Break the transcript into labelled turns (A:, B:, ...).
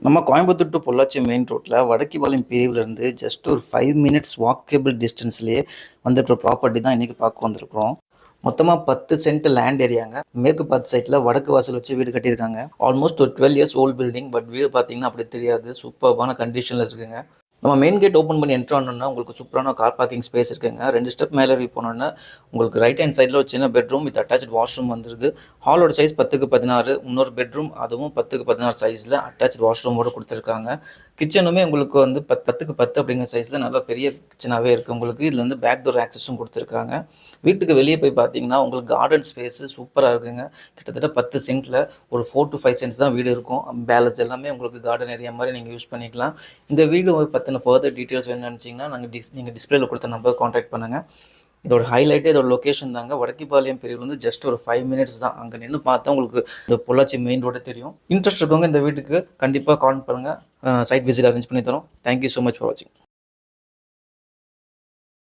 A: நம்ம Coimbatore to Pollachi main ரோட்டில் Vadakkipalayam பிரிவுலேருந்து just ஒரு 5 மினிட்ஸ் வாக்கபிள் டிஸ்டன்ஸ்லேயே வந்துட்டு ப்ராப்பர்ட்டி தான் இன்றைக்கி பார்க்க வந்திருக்கிறோம். மொத்தமாக 10 சென்ட் லேண்ட் ஏரியாங்க. மேற்கு பார்த்த சைட்டில் வடக்கு வாசல் வச்சு வீடு கட்டியிருக்காங்க. ஆல்மோஸ்ட் ஒரு 12 இயர்ஸ் ஓல்டு பில்டிங். பட் வீடு பார்த்தீங்கன்னா அப்படி தெரியாது, சூப்பர்பான கண்டிஷனில் இருக்குங்க. நம்ம மெயின் கேட் ஓப்பன் பண்ணி என்ட்ரு ஆனோன்னா உங்களுக்கு சூப்பரான கார் பார்க்கிங் ஸ்பேஸ் இருக்குங்க. 2 ஸ்டெப் மேலே போனோன்னா உங்களுக்கு ரைட் ஹேண்ட் சைடில் ஒரு சின்ன பெட்ரூம் வித் அட்டாச் வாஷ்ரூம் வந்துருது. ஹாலோட சைஸ் 10x16, இன்னொரு பெட்ரூம் அதுவும் 10x16 சைஸில் அட்டாச் வாஷ்ரூமோடு கொடுத்துருக்காங்க. கிச்சனுமே உங்களுக்கு வந்து 10x10 அப்படிங்கிற சைஸில் நல்லா பெரிய கிச்சனாகவே இருக்குது. உங்களுக்கு இதில் வந்து பேக் டோர் ஆக்சஸும் கொடுத்துருக்காங்க. வீட்டுக்கு வெளியே போய் பார்த்தீங்கன்னா உங்களுக்கு கார்டன் ஸ்பேஸு சூப்பராக இருக்குங்க. கிட்டத்தட்ட 10 சென்ட்டில் ஒரு 4 to 5 சென்ட்ஸ் தான் வீடு இருக்கும். பேலன்ஸ் எல்லாமே உங்களுக்கு கார்டன் ஏரியா மாதிரி நீங்கள் யூஸ் பண்ணிக்கலாம். இந்த வீடு பற்றின ஃபர்தர் டீட்டெயில்ஸ் வேணும்னு நினச்சிங்கன்னா நீங்கள் டிஸ்பிளேல கொடுத்த நம்பர் கான்டாக்ட் பண்ணுங்கள். இதோட ஹைலைட்டே இதோட லொக்கேஷன் தாங்க. வடக்கிபாளையம் பிரிவு வந்து ஜஸ்ட் ஒரு 5 மினிட்ஸ் தான். அங்கே நின்று பார்த்தா உங்களுக்கு இந்த பொள்ளாச்சி மெயின் ரோடு தெரியும். இன்ட்ரெஸ்ட் இருக்கவங்க இந்த வீட்டுக்கு கண்டிப்பாக கால் பண்ணுங்கள். சைட் விசிட் அரேஞ்ச் பண்ணி தரோம். தேங்க்யூ ஸோ மச் ஃபார் வாட்சிங்.